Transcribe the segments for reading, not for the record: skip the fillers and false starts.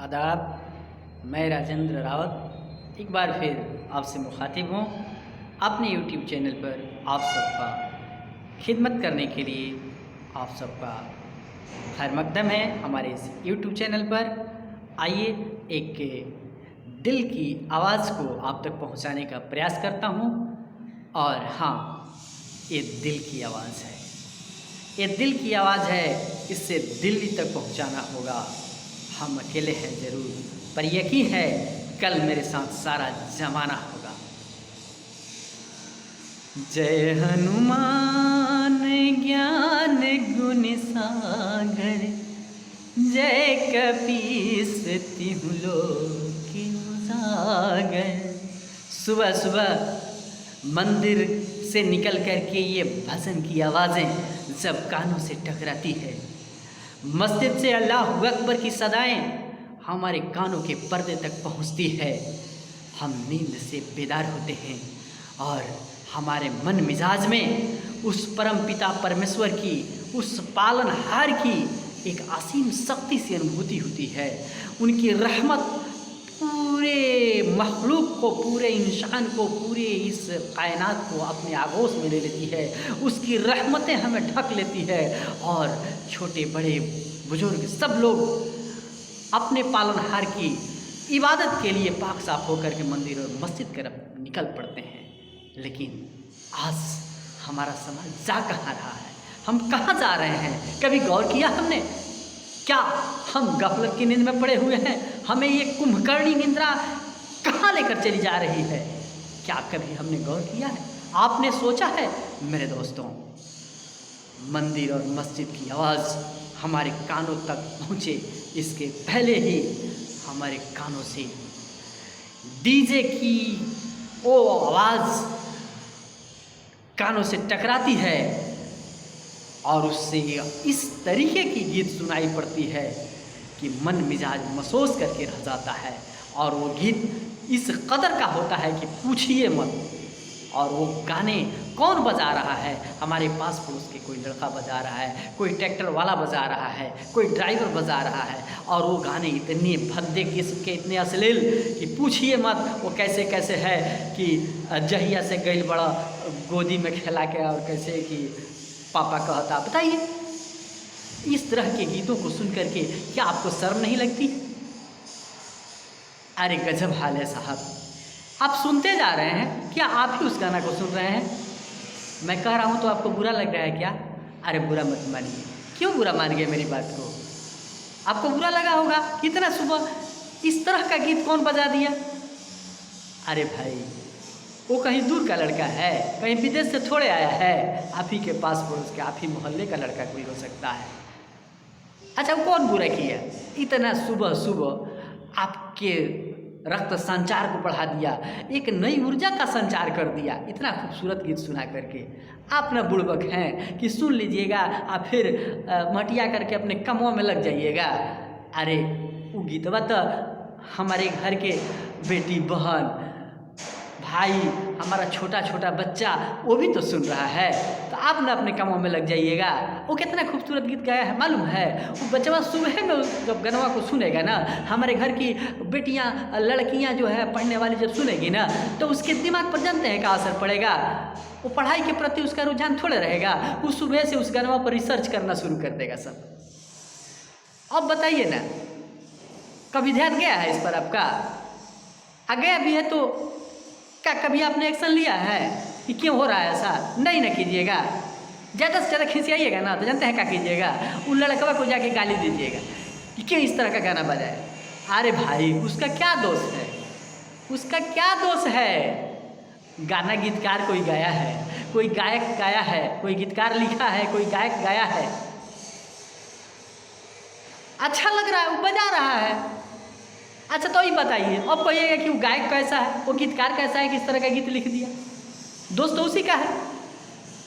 आदाब। मैं राजेंद्र रावत एक बार फिर आपसे मुखातिब हूँ अपने यूट्यूब चैनल पर आप सबका खिदमत करने के लिए। आप सबका खैर मकदम है हमारे इस यूट्यूब चैनल पर। आइए एक दिल की आवाज़ को आप तक पहुँचाने का प्रयास करता हूँ। और हाँ, ये दिल की आवाज़ है, ये दिल की आवाज़ है, इससे दिल्ली तक पहुँचाना होगा। हम अकेले हैं ज़रूर, पर यकीन है कल मेरे साथ सारा ज़माना होगा। जय हनुमान ज्ञान गुण सागर, जय कपीस तिहु लोक उजागर। सुबह सुबह मंदिर से निकल कर के ये भजन की आवाज़ें जब कानों से टकराती है, मस्जिद से अल्लाह अकबर की सदाएं हमारे कानों के पर्दे तक पहुंचती है। हम नींद से बेदार होते हैं और हमारे मन मिजाज में उस परम पिता परमेश्वर की, उस पालनहार की एक असीम शक्ति से अनुभूति होती है। उनकी रहमत पूरे मखलूक को, पूरे इंसान को, पूरे इस कायनात को अपने आगोश में ले लेती है। उसकी रहमतें हमें ढक लेती है और छोटे बड़े बुजुर्ग सब लोग अपने पालनहार की इबादत के लिए पाक साफ होकर के मंदिर और मस्जिद की तरफ निकल पड़ते हैं। लेकिन आज हमारा समाज जा कहाँ रहा है? हम कहाँ जा रहे हैं? कभी गौर किया हमने? क्या हम गफलत की नींद में पड़े हुए हैं? हमें ये कुंभकर्णी निद्रा कहाँ लेकर चली जा रही है? क्या कभी हमने गौर किया है? आपने सोचा है? मेरे दोस्तों, मंदिर और मस्जिद की आवाज़ हमारे कानों तक पहुँचे इसके पहले ही हमारे कानों से डीजे की वो आवाज़ कानों से टकराती है और उससे इस तरीके की गीत सुनाई पड़ती है कि मन मिजाज महसूस करके रह जाता है। और वो गीत इस कदर का होता है कि पूछिए मत। और वो गाने कौन बजा रहा है? हमारे पास पड़ोस के कोई लड़का बजा रहा है, कोई ट्रैक्टर वाला बजा रहा है, कोई ड्राइवर बजा रहा है। और वो गाने इतने भद्दे किस्म के, इतने अश्लील कि पूछिए मत। वो कैसे कैसे है कि जहिया से गैल बड़ा गोदी में खेला के, और कैसे कि पापा कहता। बताइए, इस तरह के गीतों को सुन करके क्या आपको शर्म नहीं लगती? अरे गजब हाल है साहब। आप सुनते जा रहे हैं, क्या आप ही उस गाना को सुन रहे हैं? मैं कह रहा हूँ तो आपको बुरा लग रहा है क्या? अरे बुरा मत मानिए। क्यों बुरा मान गए मेरी बात को? आपको बुरा लगा होगा, इतना सुबह इस तरह का गीत कौन बजा दिया? अरे भाई, वो कहीं दूर का लड़का है, कहीं विदेश से थोड़े आया है। आप ही के पास पड़ोस के, आप ही मोहल्ले का लड़का कोई हो सकता है। अच्छा, वो कौन बुरा किया? इतना सुबह सुबह आपके रक्त संचार को बढ़ा दिया, एक नई ऊर्जा का संचार कर दिया इतना खूबसूरत गीत सुना करके। आप ना बुड़बक हैं कि सुन लीजिएगा आप फिर मटिया करके अपने कमों में लग जाइएगा। अरे वो गीतवा तो हमारे घर के बेटी, बहन, भाई, हमारा छोटा छोटा बच्चा वो भी तो सुन रहा है। तो आप ना अपने कामों में लग जाइएगा। वो कितना खूबसूरत गीत गाया है मालूम है? वो बच्चा सुबह में जब गनवा को सुनेगा ना, हमारे घर की बेटियां, लड़कियां जो है पढ़ने वाली जब सुनेगी ना, तो उसके दिमाग पर जानते हैं क्या असर पड़ेगा? वो पढ़ाई के प्रति उसका रुझान थोड़ा रहेगा। वो सुबह से उस गनवा पर रिसर्च करना शुरू कर देगा सब। अब बताइए ना, कभी ध्यान गया है इस पर आपका? गया भी है तो क्या कभी आपने एक्शन लिया है कि क्यों हो रहा है ऐसा? नहीं ना कीजिएगा। ज़्यादा से ज़्यादा खिसियाइएगा ना तो जानते हैं क्या कीजिएगा? उन लड़कवा को जाके गाली दीजिएगा कि क्यों इस तरह का गाना बजाए। अरे भाई, उसका क्या दोष है? उसका क्या दोष है? गाना गीतकार कोई गाया है, कोई गायक गाया है, कोई गीतकार लिखा है, कोई गायक गाया है, अच्छा लग रहा है, वो बजा रहा है। अच्छा तो ये बताइए, अब कहिएगा कि वो गायक कैसा है, वो गीतकार कैसा है कि इस तरह का गीत लिख दिया? दोष तो उसी का है।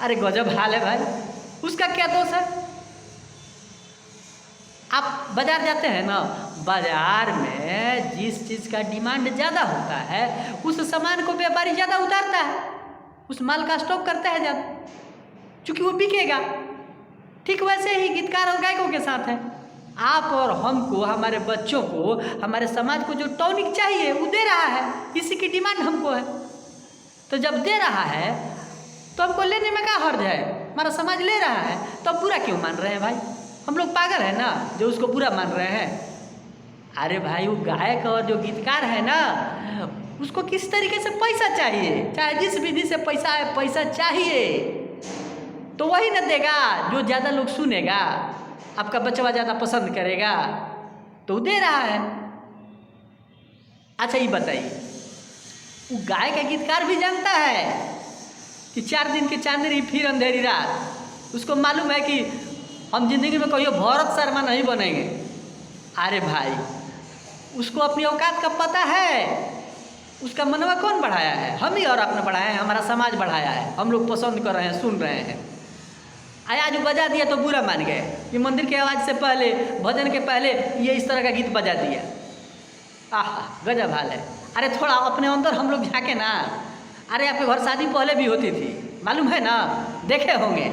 अरे गजब हाल है भाई, उसका क्या दोष है? आप बाजार जाते हैं ना, बाजार में जिस चीज़ का डिमांड ज़्यादा होता है उस सामान को व्यापारी ज़्यादा उतारता है, उस माल का स्टॉक करता है ज़्यादा, क्योंकि वो बिकेगा। ठीक वैसे ही गीतकार और गायकों के साथ है। आप और हमको, हमारे बच्चों को, हमारे समाज को जो टॉनिक चाहिए वो दे रहा है, इसी की डिमांड हमको है। तो जब दे रहा है तो हमको लेने में क्या हर्ज है? हमारा समाज ले रहा है तो अब बुरा क्यों मान रहे हैं भाई? हम लोग पागल है ना जो उसको बुरा मान रहे हैं? अरे भाई वो गायक और जो गीतकार है ना, उसको किस तरीके से पैसा चाहिए, चाहे जिस विधि से पैसा है, पैसा चाहिए तो वही न देगा जो ज़्यादा लोग सुनेगा, आपका बच्चा ज़्यादा पसंद करेगा, तो दे रहा है। अच्छा ये बताइए, वो गायक का गीतकार भी जानता है कि 4 दिन की चांदनी फिर अंधेरी रात। उसको मालूम है कि हम जिंदगी में कहियो भरत शर्मा नहीं बनेंगे। अरे भाई उसको अपनी औकात का पता है। उसका मनवा कौन बढ़ाया है? हम ही और आपने बढ़ाया है, हमारा समाज बढ़ाया है। हम लोग पसंद कर रहे हैं, सुन रहे हैं। आज बजा दिया तो बुरा मान गए कि मंदिर की आवाज़ से पहले, भजन के पहले ये इस तरह का गीत बजा दिया। आह गजब हाल है। अरे थोड़ा अपने अंदर हम लोग झाँके ना। अरे आपके घर शादी पहले भी होती थी, मालूम है ना, देखे होंगे।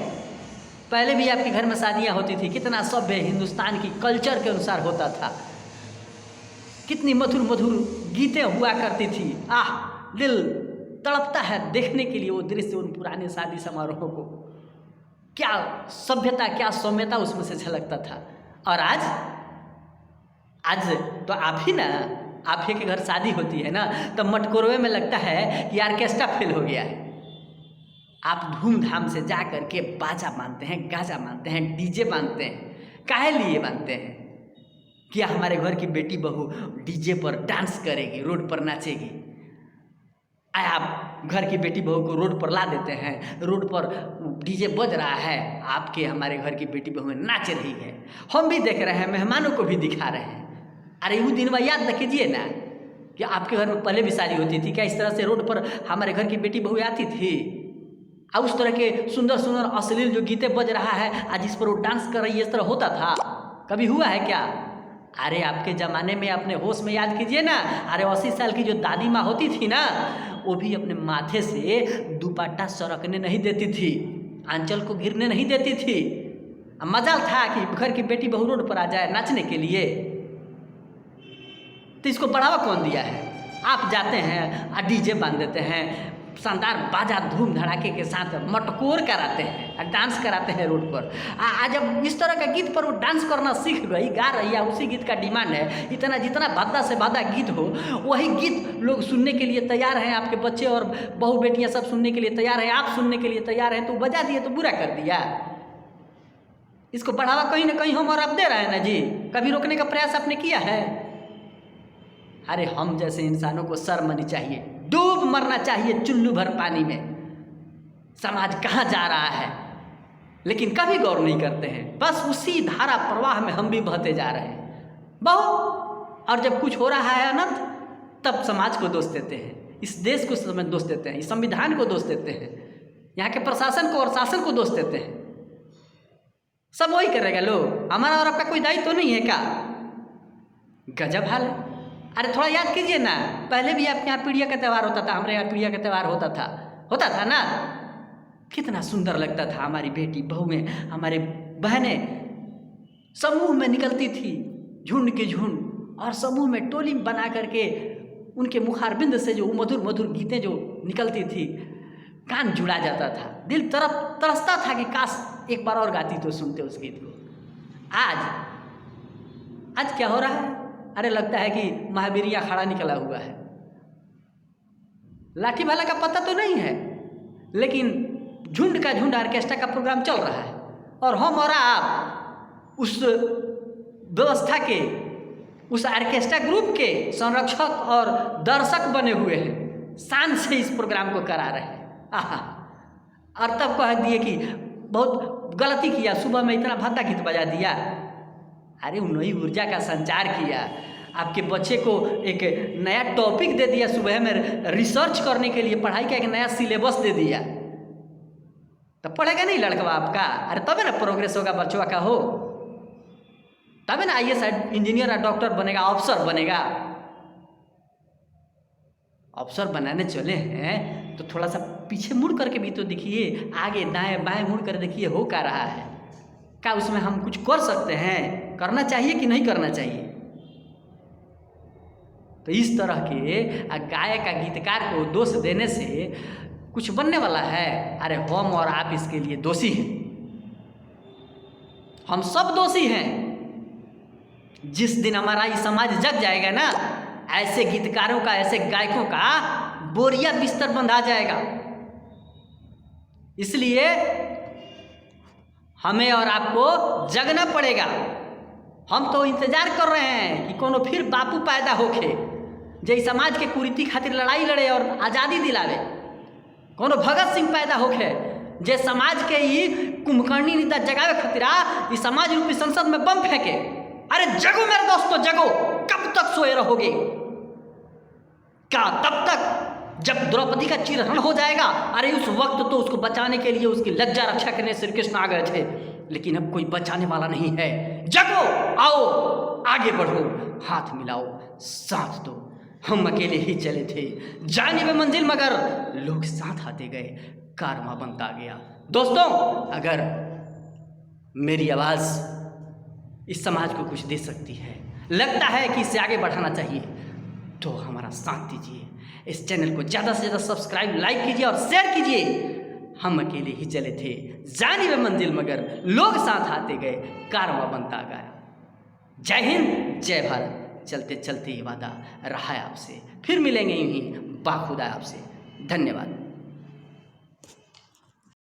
पहले भी आपके घर में शादियाँ होती थी, कितना सभ्य हिंदुस्तान की कल्चर के अनुसार होता था, कितनी मधुर मधुर गीतें हुआ करती थी। आह दिल तड़पता है देखने के लिए वो दृश्य, उन पुराने शादी समारोहों को। क्या सभ्यता, क्या सौम्यता उसमें से झलकता था। और आज तो आप ही ना, आप ही के घर शादी होती है ना, तो मटकोरवे में लगता है कि ऑर्केस्ट्रा फेल हो गया है। आप धूमधाम से जा कर के बाजा मानते हैं, गाजा मानते हैं, डीजे मानते हैं। काहे लिए मानते हैं? क्या हमारे घर की बेटी बहू डीजे पर डांस करेगी, रोड पर नाचेगी? आप घर की बेटी बहू को रोड पर ला देते हैं, रोड पर डीजे बज रहा है, आपके हमारे घर की बेटी बहू नाच रही है, हम भी देख रहे हैं, मेहमानों को भी दिखा रहे हैं। अरे वो दिन वह याद रख कीजिए ना कि आपके घर में पहले भी शादी होती थी क्या? इस तरह से रोड पर हमारे घर की बेटी बहू आती थी और उस तरह के सुंदर सुंदर अश्लील जो गीतें बज रहा है, आज इस पर वो डांस कर रही है, इस तरह होता था? कभी हुआ है क्या? अरे आपके ज़माने में अपने होश में याद कीजिए ना। अरे 80 साल की जो दादी माँ होती थी ना, वो भी अपने माथे से दुपट्टा सरकने नहीं देती थी, आंचल को गिरने नहीं देती थी। मजाल था कि घर की बेटी बहू रोड पर आ जाए नाचने के लिए। तो इसको बढ़ावा कौन दिया है? आप जाते हैं और डीजे बांध देते हैं, शानदार बाजा धूम धड़ाके के साथ मटकोर कराते हैं, डांस कराते हैं रोड पर। जब इस तरह का गीत पर वो डांस करना सीख गई, गा रही है, उसी गीत का डिमांड है। इतना जितना भद्दा से भद्दा गीत हो वही गीत लोग सुनने के लिए तैयार हैं। आपके बच्चे और बहू बेटियां सब सुनने के लिए तैयार हैं, आप सुनने के लिए तैयार हैं, तो बजा दिए तो बुरा कर दिया। इसको बढ़ावा कहीं ना कहीं हम और आप दे रहे हैं ना जी। कभी रोकने का प्रयास आपने किया है? अरे हम जैसे इंसानों को शर्म आनी चाहिए, डूब मरना चाहिए चुल्लू भर पानी में। समाज कहाँ जा रहा है लेकिन कभी गौर नहीं करते हैं, बस उसी धारा प्रवाह में हम भी बहते जा रहे हैं और जब कुछ हो रहा है अनर्थ तब समाज को दोष देते हैं, इस देश को दोष देते हैं, इस संविधान को दोष देते हैं, यहाँ के प्रशासन को और शासन को दोष देते हैं। सब वही करेगा लोग, हमारा और आपका कोई दायित्व तो नहीं है क्या? गजब हाल है। अरे थोड़ा याद कीजिए ना, पहले भी आपके यहाँ पीड़िया का त्यौहार होता था, हमारे यहाँ पीड़िया का त्यौहार होता था ना। कितना सुंदर लगता था, हमारी बेटी बहुएं, हमारे बहनें समूह में निकलती थी, झुंड के झुंड, और समूह में टोली बना करके उनके मुखारबिंद से जो मधुर मधुर गीतें जो निकलती थी, कान जुड़ा जाता था, दिल तरसता था कि काश एक बार और गाती तो सुनते उस गीत को। आज क्या हो रहा है? अरे लगता है कि महावीर अखाड़ा निकला हुआ है। लाठी भाला का पता तो नहीं है, लेकिन झुंड का झुंड ऑर्केस्ट्रा का प्रोग्राम चल रहा है और हम और आप उस व्यवस्था के, उस ऑर्केस्ट्रा ग्रुप के संरक्षक और दर्शक बने हुए हैं, शान से इस प्रोग्राम को करा रहे हैं। आहा, और तब कह दिए कि बहुत गलती किया, सुबह में इतना भद्दा गीत बजा दिया। अरे नई ऊर्जा का संचार किया, आपके बच्चे को एक नया टॉपिक दे दिया, सुबह में रिसर्च करने के लिए पढ़ाई का एक नया सिलेबस दे दिया, तब पढ़ेगा नहीं लड़का आपका? अरे तब ना प्रोग्रेस होगा बच्चों का, हो तब ना IAS इंजीनियर डॉक्टर बनेगा, अफसर बनेगा। अफसर बनाने चले हैं तो थोड़ा सा पीछे मुड़ करके भी तो देखिए, आगे दाएं बाएं मुड़ कर देखिए हो क्या रहा है, क्या उसमें हम कुछ कर सकते हैं? करना चाहिए कि नहीं करना चाहिए? तो इस तरह के गायक का गीतकार को दोष देने से कुछ बनने वाला है? अरे हम और आप इसके लिए दोषी हैं, हम सब दोषी हैं। जिस दिन हमारा ये समाज जग जाएगा ना, ऐसे गीतकारों का, ऐसे गायकों का बोरिया बिस्तर बंधा जाएगा। इसलिए हमें और आपको जगना पड़ेगा। हम तो इंतजार कर रहे हैं कि कोनो फिर बापू पैदा होके जे समाज के कुरीति खातिर लड़ाई लड़े और आज़ादी दिलावे, कोनो भगत सिंह पैदा होके जे समाज के ही कुंभकर्णी निदा जगावे खतरा इस समाज रूपी संसद में बम फेंके। अरे जगो मेरे दोस्तों, जगो। कब तक सोए रहोगे? क्या तब तक जब द्रौपदी का चीरहरण हो जाएगा? अरे उस वक्त तो उसको बचाने के लिए उसकी लज्जा रक्षा करने श्री कृष्ण आ गए थे, लेकिन अब कोई बचाने वाला नहीं है। जगो, आओ, आगे बढ़ो, हाथ मिलाओ, साथ दो। हम अकेले ही चले थे जानिबे मंजिल, मगर लोग साथ आते गए, कारवां बनता गया। दोस्तों, अगर मेरी आवाज़ इस समाज को कुछ दे सकती है, लगता है कि इसे आगे बढ़ाना चाहिए, तो हमारा साथ दीजिए। इस चैनल को ज़्यादा से ज़्यादा सब्सक्राइब, लाइक कीजिए और शेयर कीजिए। हम अकेले ही चले थे जानिबे मंजिल, मगर लोग साथ आते गए, कारवां बनता गया। जय हिंद, जय भारत। चलते चलते ये वादा रहा है आपसे, फिर मिलेंगे यूं ही बाखुदा आपसे। धन्यवाद।